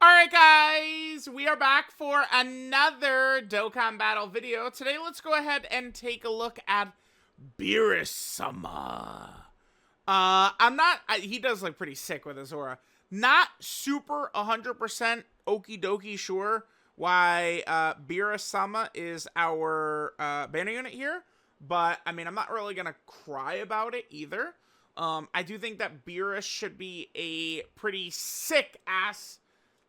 Alright guys, we are back for another Dokkan battle video. Today let's go ahead and take a look at Beerus-sama. He does look pretty sick with his aura. Not super 100% okie dokie sure why Beerus-sama is our banner unit here. But, I mean, I'm not really going to cry about it either. I do think that Beerus should be a pretty sick-ass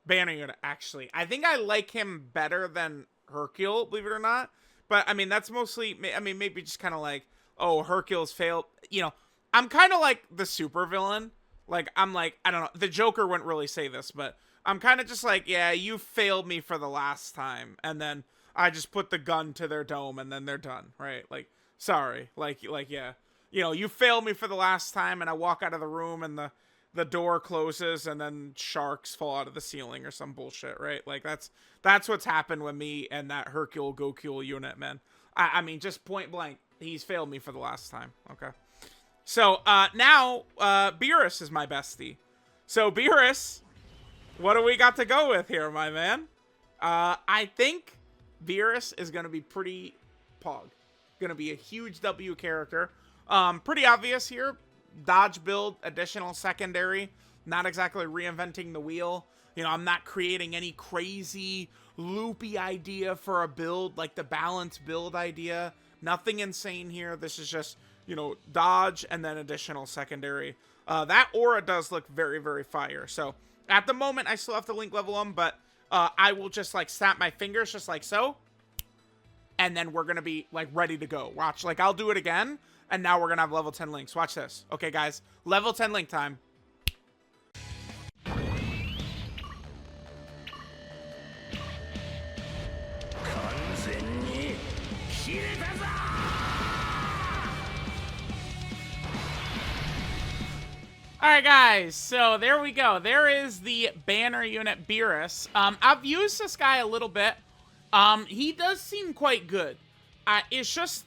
banner unit, actually. I think I like him better than Hercule, believe it or not. But, I mean, that's mostly, I mean, maybe just kind of like, oh, Hercule's failed. You know, I'm kind of like the super villain. Like, I'm like, I don't know. The Joker wouldn't really say this, but I'm kind of just like, yeah, you failed me for the last time. And then I just put the gun to their dome and then they're done, right? Like, sorry. Like, yeah. You know, you failed me for the last time and I walk out of the room and the door closes and then sharks fall out of the ceiling or some bullshit, right? Like, that's what's happened with me and that Hercule Gokule unit, man. I mean, just point blank, he's failed me for the last time, okay? So, now, Beerus is my bestie. So, Beerus, what do we got to go with here, my man? I think Beerus is going to be pretty pog. Going to be a huge W character. Pretty obvious here. Dodge build, additional secondary. Not exactly reinventing the wheel. You know, I'm not creating any crazy, loopy idea for a build, like the balanced build idea. Nothing insane here. This is just, you know, dodge and then additional secondary. That aura does look very, very fire. So, at the moment, I still have to link level them, but I will just, like, snap my fingers just like so. And then we're going to be, like, ready to go. Watch, like, I'll do it again. And now we're going to have level 10 links. Watch this. Okay, guys. Level 10 link time. Alright, guys. So, there we go. There is the banner unit Beerus. I've used this guy a little bit. He does seem quite good. It's just...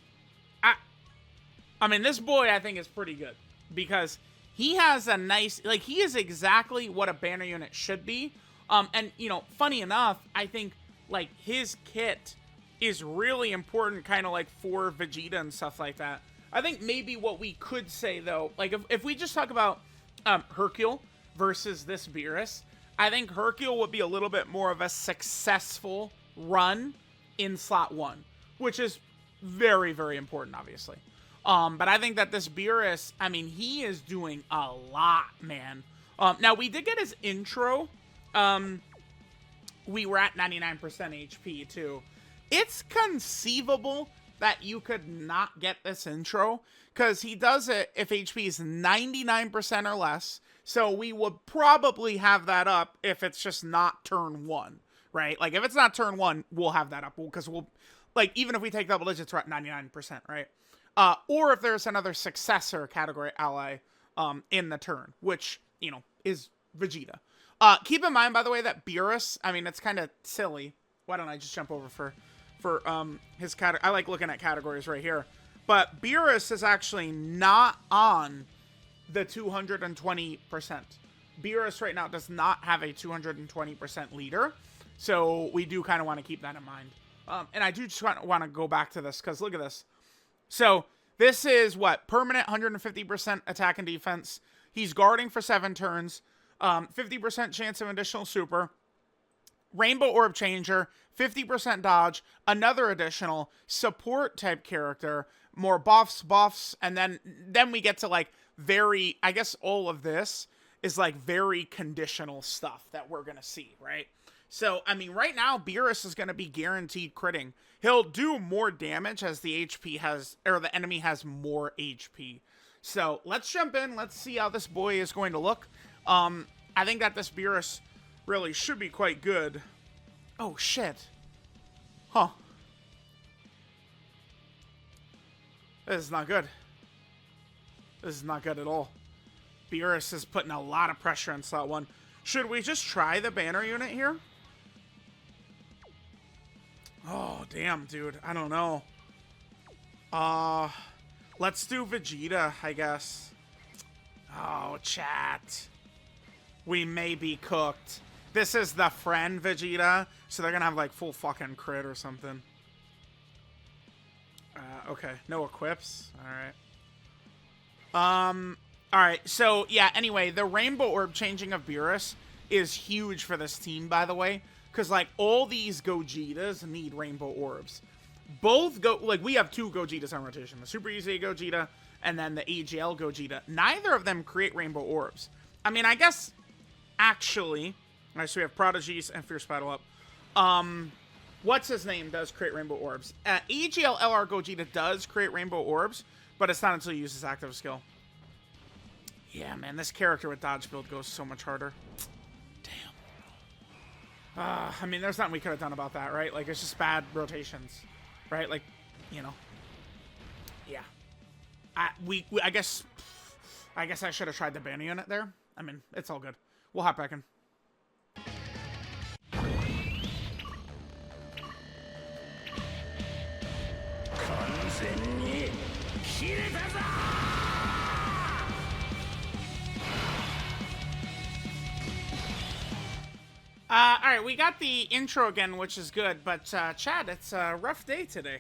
I mean, this boy, I think, is pretty good. Because he has a nice... Like, he is exactly what a banner unit should be. And, you know, funny enough, I think, like, his kit is really important, kind of, like, for Vegeta and stuff like that. I think maybe what we could say, though... Like, if we just talk about Hercule versus this Beerus, I think Hercule would be a little bit more of a successful run in slot 1. Which is very, very important, obviously. But I think that this Beerus, I mean, he is doing a lot, man. Now, we did get his intro. We were at 99% HP, too. It's conceivable that you could not get this intro, because he does it if HP is 99% or less. So we would probably have that up if it's just not turn 1, right? Like, if it's not turn 1, we'll have that up, because we'll, like, even if we take double digits, we're at 99%, right? Or if there's another successor category ally in the turn, which, you know, is Vegeta. Keep in mind, by the way, that Beerus, I mean, it's kind of silly. Why don't I just jump over for his category? I like looking at categories right here. But Beerus is actually not on the 220%. Beerus right now does not have a 220% leader. So we do kind of want to keep that in mind. And I do just want to go back to this, because look at this. So, this is, what, permanent 150% attack and defense. He's guarding for 7 turns. 50% chance of additional super. Rainbow Orb Changer. 50% dodge. Another additional support type character. More buffs. And then we get to, like, very, I guess all of this is, like, very conditional stuff that we're going to see, right? So, I mean, right now, Beerus is going to be guaranteed critting. He'll do more damage as the HP has, or the enemy has more HP. So, let's jump in. Let's see how this boy is going to look. I think that this Beerus really should be quite good. Oh, shit. Huh. This is not good. This is not good at all. Beerus is putting a lot of pressure on slot 1. Should we just try the banner unit here? Oh, damn, dude. I don't know. Let's do Vegeta, I guess. Oh, chat. We may be cooked. this is the friend Vegeta, so they're gonna have like full fucking crit or something. Okay, no equips. Alright, so yeah, anyway, the Rainbow Orb changing of Beerus is huge for this team, by the way, because like all these Gogetas need Rainbow Orbs. Both we have 2 Gogetas on rotation, the Super Easy Gogeta and then the AGL Gogeta. Neither of them create Rainbow Orbs. I mean, I guess actually, alright, so we have Prodigies and Fierce Battle up. What's his name does create Rainbow Orbs. AGL LR Gogeta does create Rainbow Orbs, but it's not until you use his active skill. Yeah, man, this character with dodge build goes so much harder. Damn. I mean, there's nothing we could have done about that, right? Like, it's just bad rotations, right? Like, you know. Yeah. I guess I should have tried the banner unit there. I mean, it's all good. We'll hop back in. Alright, we got the intro again, which is good, but, Chad, it's a rough day today.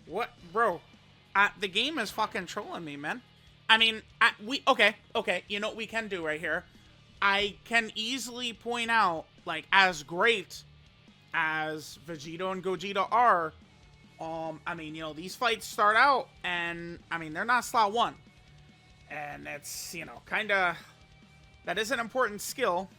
What? Bro, the game is fucking trolling me, man. I mean, okay, you know what we can do right here? I can easily point out, like, as great as Vegeta and Gogeta are, I mean, you know, these fights start out, and, I mean, they're not slot 1. And it's, you know, kinda, that is an important skill.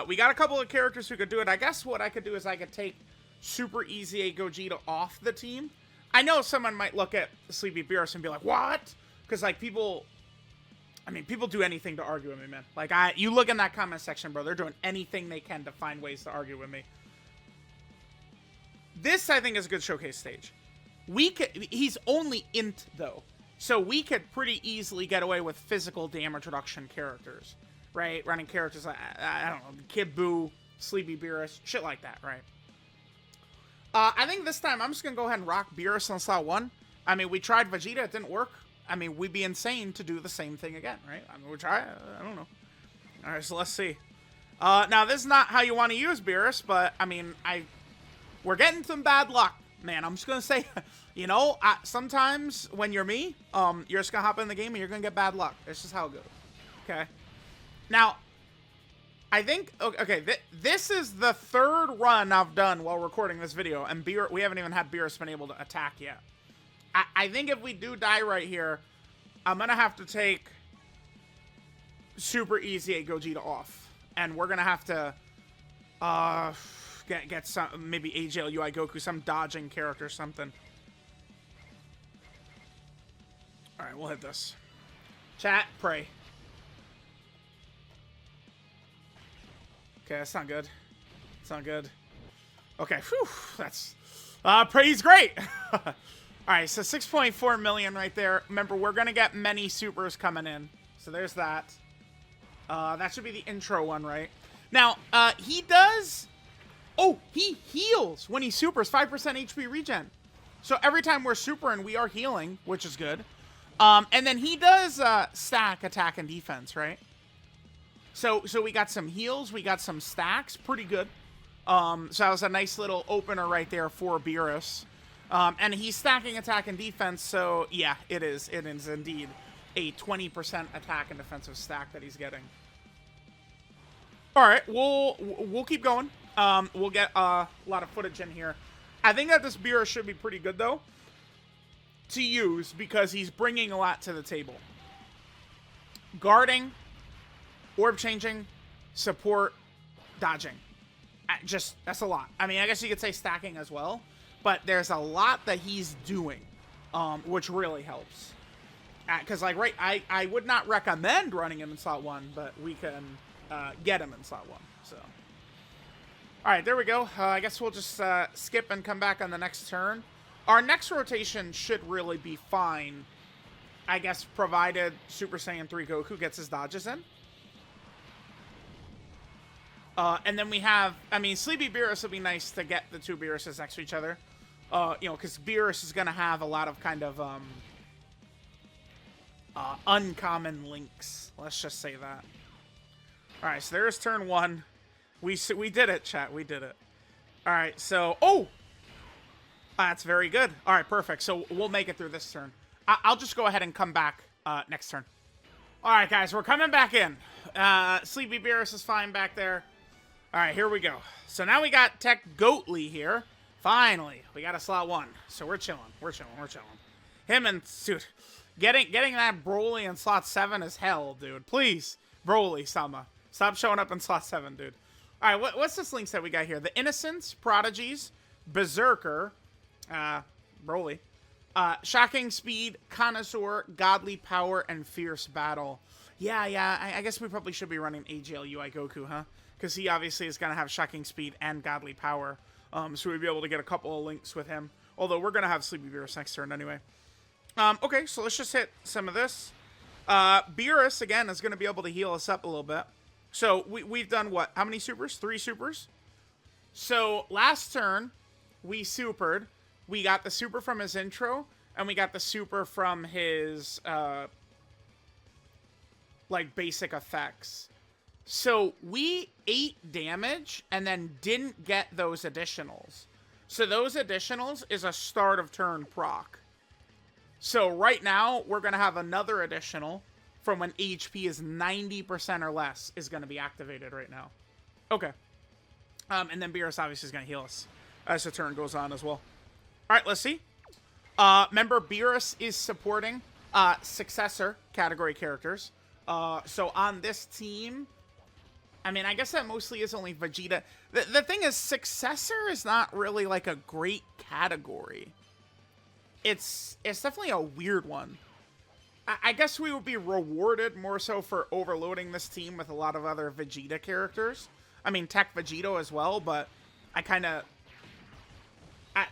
We got a couple of characters who could do it. I guess what I could do is I could take Super Easy A Gogeta off the team. I know someone might look at Sleepy Beerus and be like, what? Because, like, people do anything to argue with me, man. Like, you look in that comment section, bro, they're doing anything they can to find ways to argue with me. This, I think, is a good showcase stage. He's only int, though. So we could pretty easily get away with physical damage reduction characters. Right? Running characters like, I don't know, Kid Buu, Sleepy Beerus, shit like that, right? I think this time I'm just going to go ahead and rock Beerus on slot 1. I mean, we tried Vegeta, it didn't work. I mean, we'd be insane to do the same thing again, right? I mean, we'll try, I don't know. Alright, so let's see. Now, this is not how you want to use Beerus, but, I mean, we're getting some bad luck, man. I'm just going to say, you know, sometimes when you're me, you're just going to hop in the game and you're going to get bad luck. It's just how it goes, okay? Now, I think, okay, this is the 3rd run I've done while recording this video, and we haven't even had Beerus been able to attack yet. I think if we do die right here, I'm going to have to take Super Easy A Gogeta off, and we're going to have to get some, maybe AGL UI Goku, some dodging character or something. Alright, we'll hit this. Chat, pray. Okay, that's not good. It's not good. Okay, whew, that's... Pray's great! Alright, so 6.4 million right there. Remember, we're gonna get many supers coming in. So there's that. That should be the intro one, right? Now, he does... Oh, he heals when he supers. 5% HP regen. So every time we're supering, we are healing, which is good. And then he does stack attack and defense, right? So we got some heals, we got some stacks, pretty good. So that was a nice little opener right there for Beerus. And he's stacking attack and defense, so yeah, it is indeed a 20% attack and defensive stack that he's getting. All right, we'll keep going. We'll get a lot of footage in here. I think that this Beerus should be pretty good though to use because he's bringing a lot to the table. Guarding, orb changing, support, dodging. That's a lot. I mean, I guess you could say stacking as well, but there's a lot that he's doing, which really helps. Because, like, right, I would not recommend running him in slot 1, but we can get him in slot 1, so. All right, there we go. I guess we'll just skip and come back on the next turn. Our next rotation should really be fine, I guess, provided Super Saiyan 3 Goku gets his dodges in. And then we have, I mean, Sleepy Beerus would be nice to get the 2 Beeruses next to each other. You know, because Beerus is going to have a lot of kind of uncommon links. Let's just say that. All right, so there's turn 1. We did it, chat. We did it. All right, so... Oh! That's very good. All right, perfect. So we'll make it through this turn. I'll just go ahead and come back next turn. All right, guys, we're coming back in. Sleepy Beerus is fine back there. All right, here we go. So now we got Tech Goatly here. Finally, we got a slot 1. So we're chilling. We're chilling. We're chilling. Him and... Dude, getting that Broly in slot 7 is hell, dude. Please, Broly, Sama. Stop showing up in slot 7, dude. All right, what's this links that we got here? The Innocents, Prodigies, Berserker, Broly, Shocking Speed, Connoisseur, Godly Power, and Fierce Battle. Yeah, I guess we probably should be running AGL UI Goku, huh? Because he obviously is going to have Shocking Speed and Godly Power. So we'd be able to get a couple of links with him. Although we're going to have Sleepy Beerus next turn anyway. Okay, so let's just hit some of this. Beerus, again, is going to be able to heal us up a little bit. So we've done what? How many supers? 3 supers? So last turn, we supered. We got the super from his intro, and we got the super from his, like, basic effects. So we ate damage and then didn't get those additionals. So those additionals is a start of turn proc. So right now, we're going to have another additional from when HP is 90% or less is going to be activated right now. Okay. And then Beerus obviously is going to heal us as the turn goes on as well. All right, let's see. Remember, Beerus is supporting successor category characters. So on this team, I mean, I guess that mostly is only Vegeta. The thing is, successor is not really like a great category. It's definitely a weird one. I guess we would be rewarded more so for overloading this team with a lot of other Vegeta characters. I mean, Tech Vegito as well, but I kind of...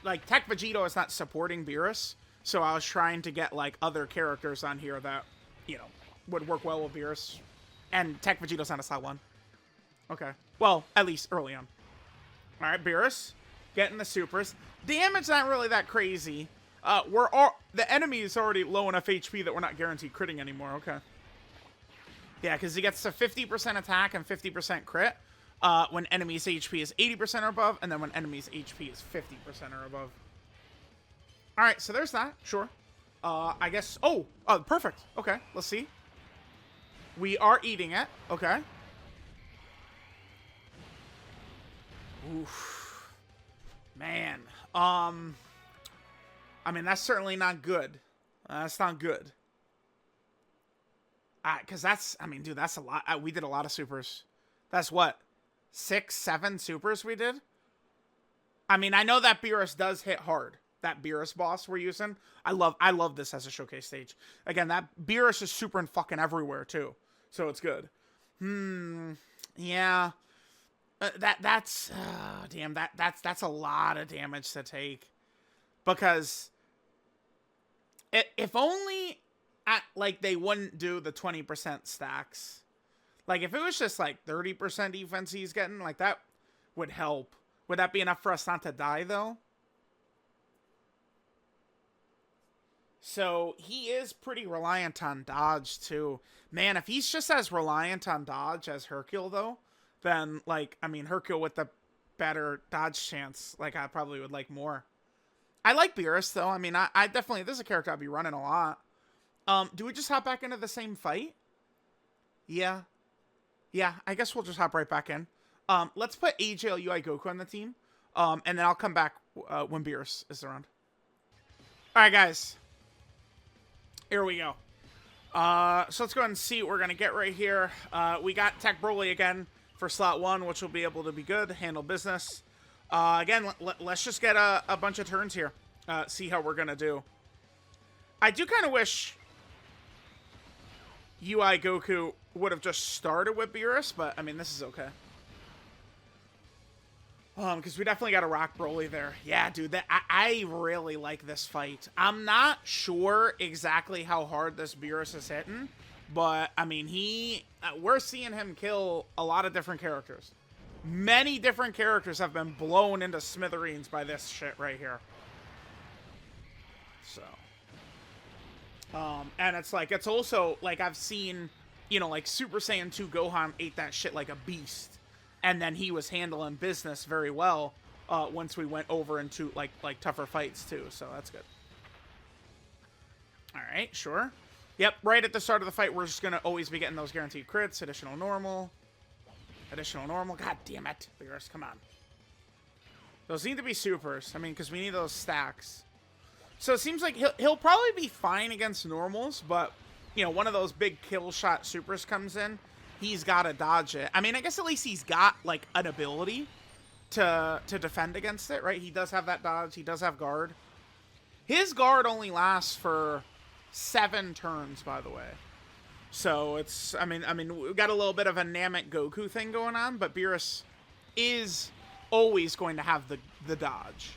like, Tech Vegito is not supporting Beerus, so I was trying to get, like, other characters on here that, you know, would work well with Beerus. And Tech Vegito's not a slot 1. Okay. Well, at least early on. Alright, Beerus. Getting the supers. Damage not really that crazy. The enemy is already low enough HP that we're not guaranteed critting anymore. Okay. Yeah, because he gets to 50% attack and 50% crit when enemy's HP is 80% or above, and then when enemy's HP is 50% or above. Alright, so there's that. Sure. I guess... Oh, perfect. Okay, let's see. We are eating it. Okay. Oof. Man. I mean, that's certainly not good. That's not good. Because that's... I mean, dude, that's a lot. We did a lot of supers. That's what? 6, 7 supers we did? I mean, I know that Beerus does hit hard. That Beerus boss we're using. I love this as a showcase stage. Again, that Beerus is super and fucking everywhere, too. So it's good. Yeah. That's a lot of damage to take. Because if only like they wouldn't do the 20% stacks. Like if it was just like 30% defense he's getting, like that would help. Would that be enough for us not to die though? So he is pretty reliant on dodge too. Man, if he's just as reliant on dodge as Hercule though, then like, I mean, Hercule with the better dodge chance, like I probably would like more. I like Beerus though. I mean, I definitely, this is a character I'd be running a lot. Do we just hop back into the same fight? Yeah. Yeah, I guess we'll just hop right back in. Let's put AGL UI Goku on the team. And then I'll come back when Beerus is around. Alright, guys. Here we go. So let's go ahead and see what we're going to get right here. We got Tech Broly again for slot 1, which will be able to be good. Handle business. Again, let's just get a bunch of turns here. See how we're going to do. I do kind of wish UI Goku would have just started with Beerus, but, I mean, this is okay. Because we definitely got a rock Broly there. Yeah, dude, I really like this fight. I'm not sure exactly how hard this Beerus is hitting, but, I mean, we're seeing him kill a lot of different characters. Many different characters have been blown into smithereens by this shit right here. So. And it's like, it's also, like, I've seen, you know, like, Super Saiyan 2 Gohan ate that shit like a beast. and then he was handling business very well once we went over into like tougher fights too. So that's good. All right, sure. Yep, right at the start of the fight, we're just gonna always be getting those guaranteed crits. Additional normal. Additional normal. God damn it, Beerus, come on. Those need to be supers. I mean, because we need those stacks. So it seems like he'll probably be fine against normals, but you know, one of those big kill shot supers comes in, he's got to dodge it. I mean, I guess at least he's got like an ability to defend against it, right? He does have that dodge. He does have guard. His guard only lasts for 7 turns, by the way. So it's, I mean, we've got a little bit of a Namek Goku thing going on, but Beerus is always going to have the dodge.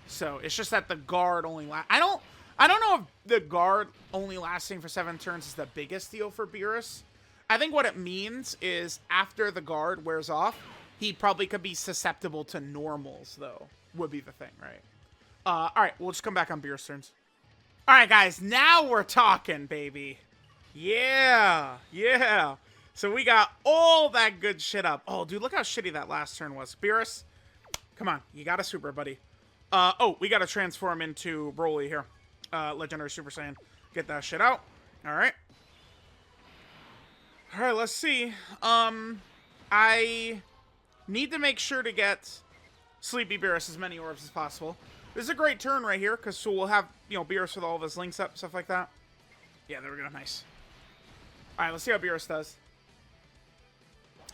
So it's just that the guard only lasts. I don't know if the guard only lasting for 7 turns is the biggest deal for Beerus. I think what it means is after the guard wears off, he probably could be susceptible to normals, though, would be the thing, right? All right, we'll just come back on Beerus turns. All right, guys, now we're talking, baby. Yeah, yeah. So we got all that good shit up. Oh, dude, look how shitty that last turn was. Beerus, come on. You got a super, buddy. Oh, we got to transform into Broly here. Legendary Super Saiyan. Get that shit out. All right. All right, let's see. I need to make sure to get Sleepy Beerus as many orbs as possible. This is a great turn right here, because so we'll have, you know, Beerus with all of his links up, stuff like that. Yeah, there we go. Nice. All right, let's see how Beerus does.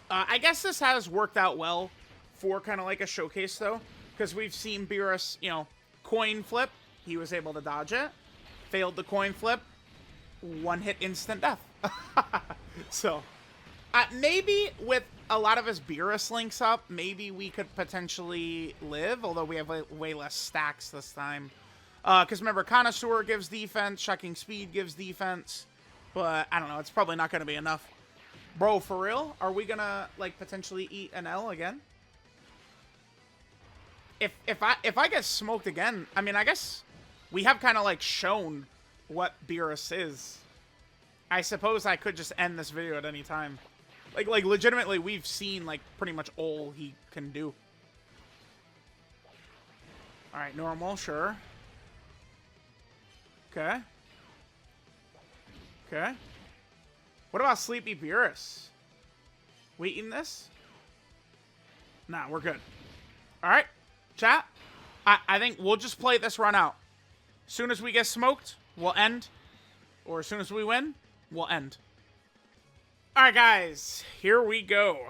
I guess this has worked out well for kind of like a showcase, though, because we've seen Beerus, you know, coin flip. He was able to dodge it. Failed the coin flip. 1-hit instant death. So, maybe with a lot of his Beerus links up, maybe we could potentially live, although we have way less stacks this time. Because remember, Connoisseur gives defense, Shocking Speed gives defense, but I don't know, it's probably not going to be enough. Bro, for real? Are we going to, like, potentially eat an L again? If I get smoked again, I mean, I guess we have kind of, like, shown what Beerus is. I suppose I could just end this video at any time. Like legitimately, we've seen, like, pretty much all he can do. Alright, normal, sure. Okay. Okay. What about Sleepy Beerus? We eating this? Nah, we're good. Alright, chat. I think we'll just play this run out. As soon as we get smoked, we'll end. Or as soon as we win, we'll end. Alright, guys. Here we go.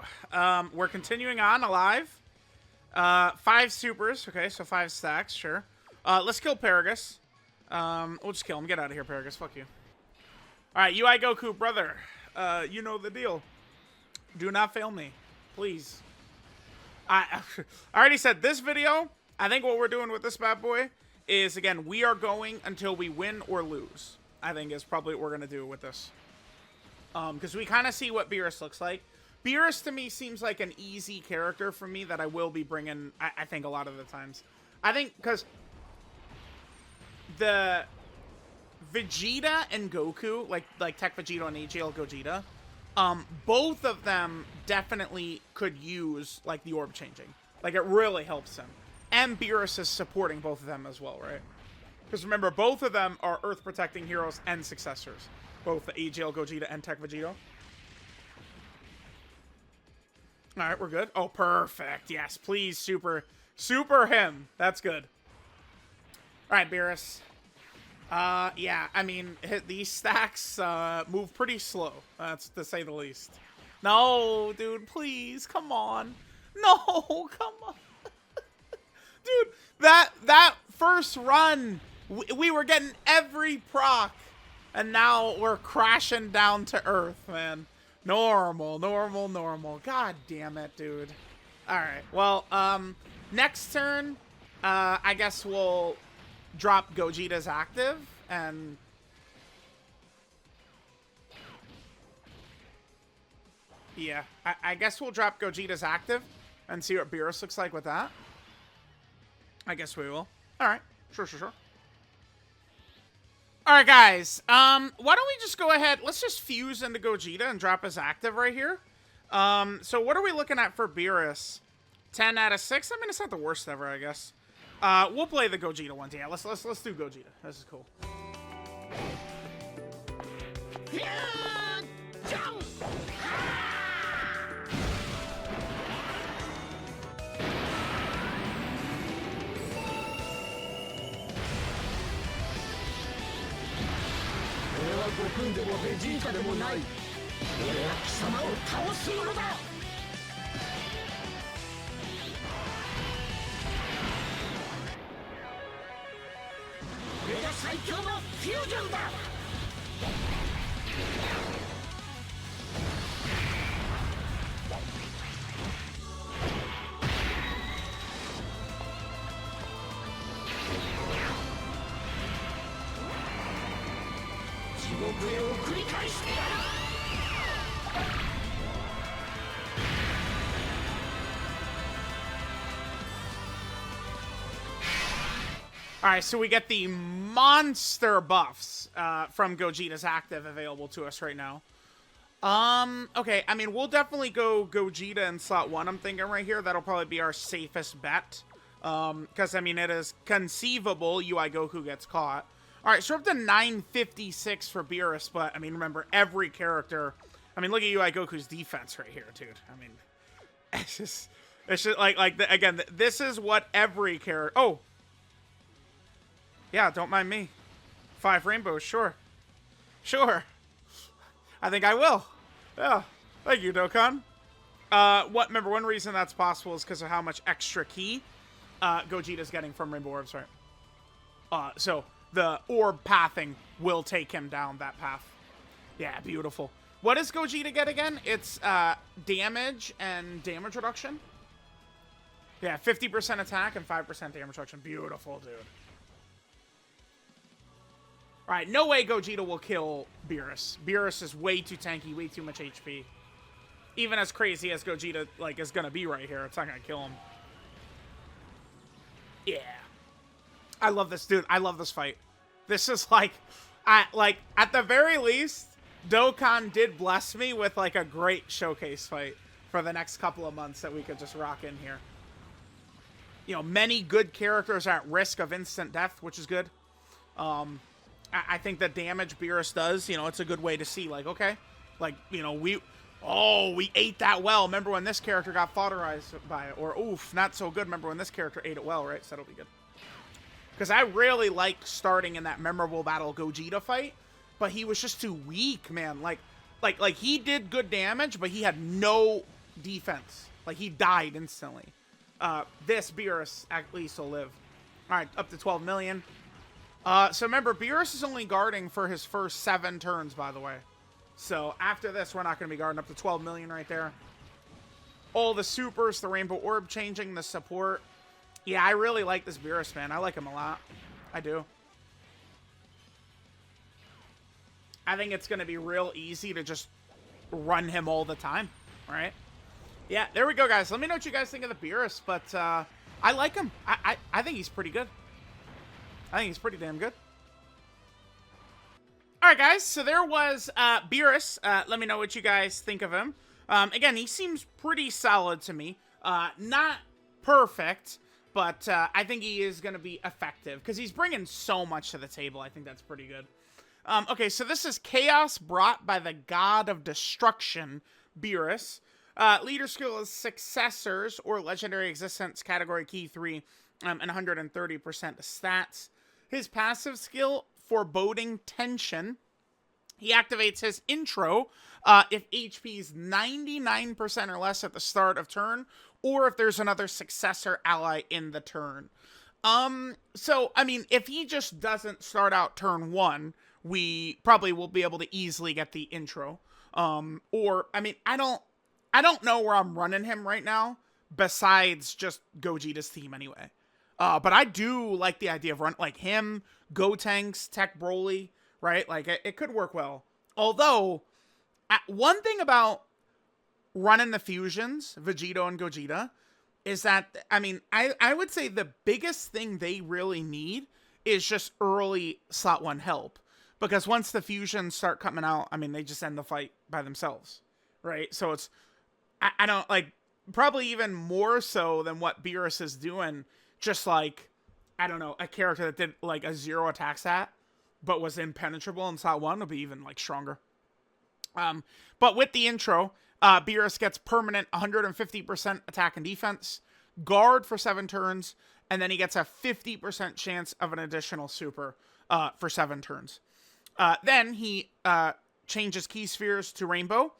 We're continuing on alive. 5 supers. Okay, so 5 stacks, sure. Let's kill Paragus. We'll just kill him. Get out of here, Paragus. Fuck you. Alright, UI Goku, brother. You know the deal. Do not fail me. Please. I already said this video, I think what we're doing with this bad boy is, again, we are going until we win or lose. I think is probably what we're going to do with this. Because we kind of see what Beerus looks like. Beerus, to me, seems like an easy character for me that I will be bringing, I think, a lot of the times. I think, because the Vegeta and Goku, like Tech Vegeta and AGL Gogeta, both of them definitely could use, like, the orb changing. Like, it really helps them. And Beerus is supporting both of them as well, right? Because remember, both of them are Earth-protecting heroes and successors. Both the AGL Gogeta and Tech Vegeta. Alright, we're good. Oh, perfect. Yes, please, super him. That's good. Alright, Beerus. Yeah, I mean, these stacks move pretty slow. That's to say the least. No, dude, please, come on. No, come on. Dude, that first run, we were getting every proc, and now we're crashing down to earth, man. Normal. God damn it, dude. Alright, well, next turn, I guess we'll drop Gogeta's active, and yeah, I guess we'll drop Gogeta's active and see what Beerus looks like with that. I guess we will. Alright, sure. Alright, guys, why don't we just go ahead, let's just fuse into Gogeta and drop his active right here. So what are we looking at for Beerus? 10 out of 6? I mean, it's not the worst ever, I guess. We'll play the Gogeta ones. Yeah, let's do Gogeta. This is cool. Dokkan でもベジータでもない。俺は貴様を倒すのだ。これが最強のフュージョンだ。地獄へ送り返してやる。Alright, so we get the monster buffs from Gogeta's active available to us right now. Okay, I mean, we'll definitely go Gogeta in slot 1, I'm thinking right here. That'll probably be our safest bet. Because, I mean, it is conceivable UI Goku gets caught. Alright, so we're up to 956 for Beerus, but, I mean, remember, every character... I mean, look at UI Goku's defense right here, dude. I mean, it's just again, this is what every character... Oh! Yeah, don't mind me. 5 rainbows, sure. Sure. I think I will. Yeah. Thank you, Dokkan. Remember, one reason that's possible is because of how much extra ki Gogeta's getting from Rainbow Orbs, right? So, the orb pathing will take him down that path. Yeah, beautiful. What does Gogeta get again? It's damage and damage reduction. Yeah, 50% attack and 5% damage reduction. Beautiful, dude. Alright, no way Gogeta will kill Beerus. Beerus is way too tanky, way too much HP. Even as crazy as Gogeta, like, is gonna be right here, it's not gonna kill him. Yeah. I love this, dude. I love this fight. This is, like, at the very least, Dokkan did bless me with, like, a great showcase fight for the next couple of months that we could just rock in here. You know, many good characters are at risk of instant death, which is good. I think the damage Beerus does, you know, it's a good way to see, like, okay, like, you know, we ate that well. Remember when this character got fodderized by it? Or, oof, not so good. Remember when this character ate it well, right? So that'll be good. Because I really liked starting in that memorable battle Gogeta fight, but he was just too weak, man. Like he did good damage, but he had no defense. Like, he died instantly. This Beerus at least will live. All right, up to 12 million. So remember, Beerus is only guarding for his first 7 turns, by the way. So after this, we're not going to be guarding up to 12 million right there. All the supers, the Rainbow Orb changing, the support. Yeah, I really like this Beerus, man. I like him a lot. I do. I think it's going to be real easy to just run him all the time, right? Yeah, there we go, guys. Let me know what you guys think of the Beerus, but I like him. I think he's pretty good. I think he's pretty damn good. Alright, guys, so there was Beerus. Let me know what you guys think of him. Again, he seems pretty solid to me. Not perfect, but I think he is going to be effective because he's bringing so much to the table. I think that's pretty good. Okay, so this is Chaos brought by the God of Destruction, Beerus. Leader skill is Successors or Legendary Existence, category key 3, and 130% stats. His passive skill, Foreboding Tension. He activates his intro if HP is 99% or less at the start of turn, or if there's another successor ally in the turn. So, I mean, if he just doesn't start out turn 1, we probably will be able to easily get the intro. Or, I mean, I don't know where I'm running him right now, besides just Gogeta's team anyway. But I do like the idea of like him, Gotenks, Tech Broly, right? Like, it could work well. Although, one thing about running the fusions, Vegito and Gogeta, is that, I mean, I would say the biggest thing they really need is just early slot 1 help. Because once the fusions start coming out, I mean, they just end the fight by themselves, right? So it's I don't like, probably even more so than what Beerus is doing. Just like, I don't know, a character that did like a 0 attack stat, but was impenetrable in slot 1 would be even like stronger. But with the intro, Beerus gets permanent 150% attack and defense, guard for 7 turns, and then he gets a 50% chance of an additional super for 7 turns. Then he changes key spheres to rainbow,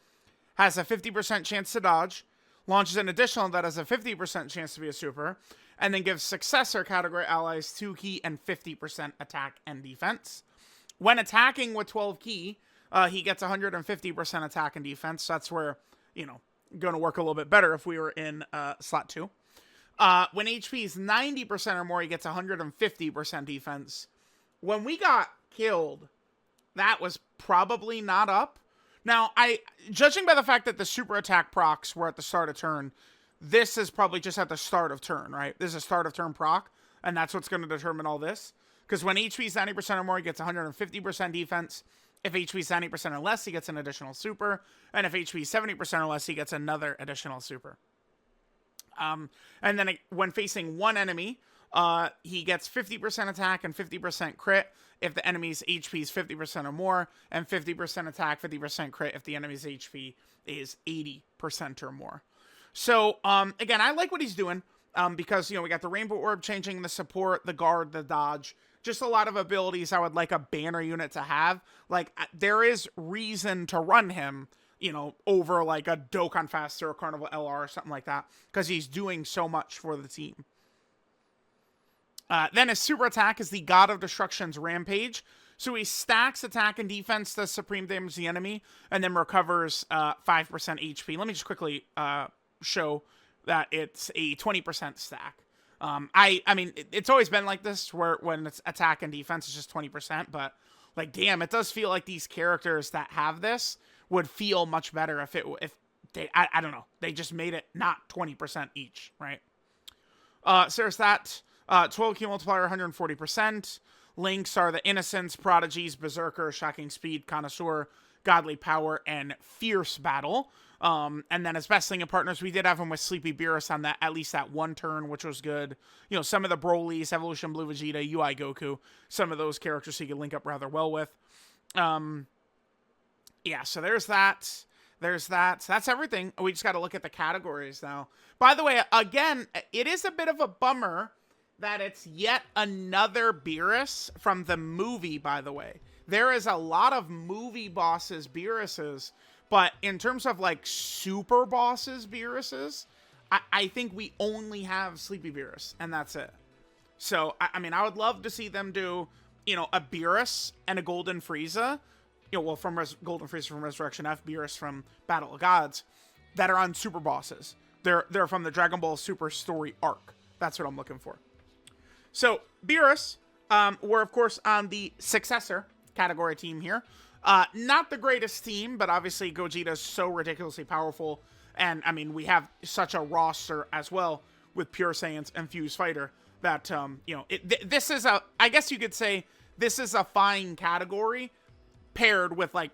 has a 50% chance to dodge, launches an additional that has a 50% chance to be a super, and then gives successor category allies 2 key and 50% attack and defense. When attacking with 12 key, he gets 150% attack and defense. So that's where, going to work a little bit better if we were in slot 2. When HP is 90% or more, he gets 150% defense. When we got killed, that was probably not up. Now, judging by the fact that the super attack procs were at the start of turn, this is probably just at the start of turn, right? This is a start of turn proc, and that's what's going to determine all this. Because when HP is 90% or more, he gets 150% defense. If HP is 90% or less, he gets an additional super. And if HP is 70% or less, he gets another additional super. And then when facing one enemy, he gets 50% attack and 50% crit if the enemy's HP is 50% or more, and 50% attack, 50% crit if the enemy's HP is 80% or more. So, again, I like what he's doing, because, we got the Rainbow Orb changing the support, the guard, the dodge, just a lot of abilities I would like a banner unit to have. Like, there is reason to run him, over like a Dokkan Fast or a Carnival LR or something like that, because he's doing so much for the team. Then his super attack is the God of Destruction's Rampage. So he stacks attack and defense to supreme damage the enemy, and then recovers 5% HP. Let me just quickly show that it's a 20% stack. I mean, it's always been like this, where when it's attack and defense, it's just 20%. But like, damn, it does feel like these characters that have this would feel much better if they, I don't know, they just made it not 20% each, right? So there's that. 12 key multiplier, 140%. Links are the Innocence, Prodigies, Berserker, Shocking Speed, Connoisseur, Godly Power, and Fierce Battle. And then as best thing of partners, we did have him with Sleepy Beerus on that, at least that one turn, which was good. Some of the Brolys, Evolution Blue Vegeta, UI Goku, some of those characters he could link up rather well with. Yeah, so there's that. There's that. So that's everything. We just got to look at the categories now. By the way, again, it is a bit of a bummer that it's yet another Beerus from the movie, by the way. There is a lot of movie bosses Beeruses, but in terms of like super bosses Beeruses, I think we only have Sleepy Beerus, and that's it. So, I mean, I would love to see them do, a Beerus and a Golden Frieza, from Golden Frieza from Resurrection F, Beerus from Battle of Gods, that are on super bosses. They're from the Dragon Ball Super story arc. That's what I'm looking for. So, Beerus, we're of course on the successor category team here. Not the greatest team, but obviously Gogeta's so ridiculously powerful. And, I mean, we have such a roster as well with Pure Saiyans and Fuse Fighter that, this is I guess you could say, this is a fine category paired with, like,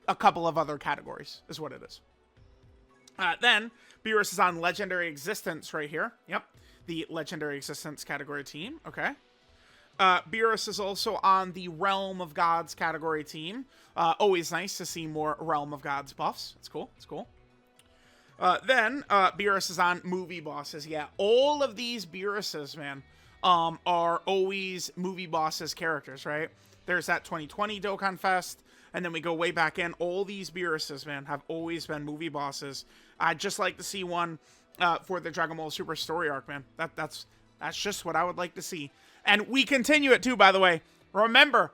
a couple of other categories, is what it is. Then, Beerus is on Legendary Existence right here. Yep. The Legendary Existence category team. Okay. Beerus is also on the Realm of Gods category team. Always nice to see more Realm of Gods buffs. It's cool. It's cool. Then, Beerus is on movie bosses. Yeah, all of these Beeruses, man, are always movie bosses characters, right? There's that 2020 Dokkan Fest, and then we go way back in. All these Beeruses, man, have always been movie bosses. I'd just like to see one for the Dragon Ball Super story arc, man. That's just what I would like to see. And we continue it too, by the way. Remember,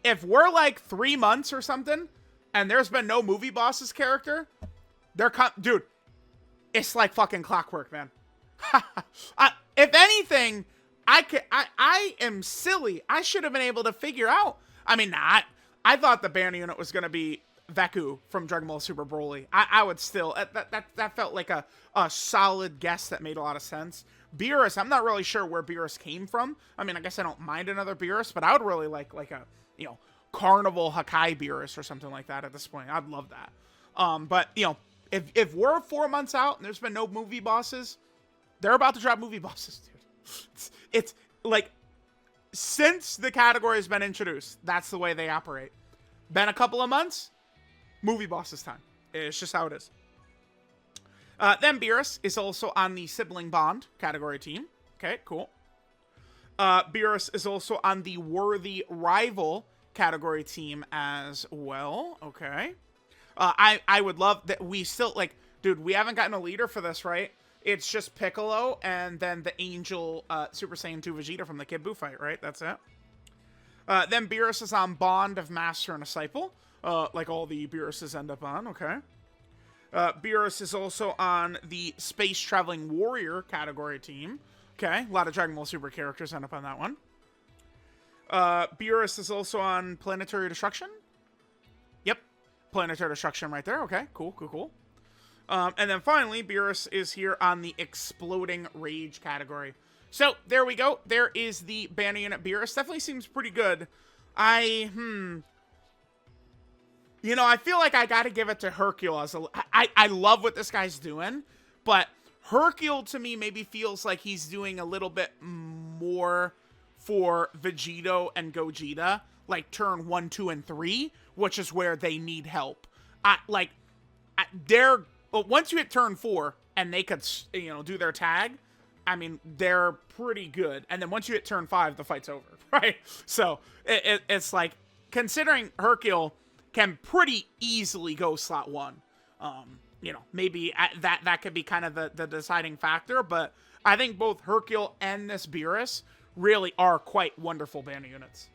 if we're like 3 months or something, and there's been no movie bosses character, dude, it's like fucking clockwork, man. If anything, I am silly. I should have been able to figure out. I mean, I thought the banner unit was going to be Veku from Dragon Ball Super Broly. I would still, that felt like a solid guess that made a lot of sense. Beerus, I'm not really sure where Beerus came from. I mean, I guess I don't mind another Beerus, but I would really like a, Carnival Hakai Beerus or something like that at this point. I'd love that. But, If we're 4 months out and there's been no movie bosses, they're about to drop movie bosses, dude. It's like, since the category has been introduced, that's the way they operate. Been a couple of months, movie bosses time. It's just how it is. Then Beerus is also on the Sibling Bond category team. Okay, cool. Beerus is also on the Worthy Rival category team as well. Okay. I would love that we still, like, dude, we haven't gotten a leader for this, right? It's just Piccolo and then the Angel Super Saiyan 2 Vegeta from the Kid Buu fight, right? That's it. Then Beerus is on Bond of Master and Disciple, like all the Beeruses end up on, okay. Beerus is also on the Space Traveling Warrior category team. Okay, a lot of Dragon Ball Super characters end up on that one. Beerus is also on Planetary Destruction. Yep, Planetary Destruction right there. Okay, cool, cool, cool. And then finally, Beerus is here on the Exploding Rage category. So, there we go. There is the banner unit Beerus. Definitely seems pretty good. You know, I feel like I gotta give it to Hercule. I love what this guy's doing, but Hercule to me maybe feels like he's doing a little bit more for Vegito and Gogeta, like turn 1, 2, and 3, which is where they need help. Once you hit turn 4 and they could, you know, do their tag, I mean, they're pretty good. And then once you hit turn 5, the fight's over, right? So it's like, considering Hercule can pretty easily go slot 1. You know, maybe that could be kind of the deciding factor, but I think both Hercule and this Beerus really are quite wonderful banner units.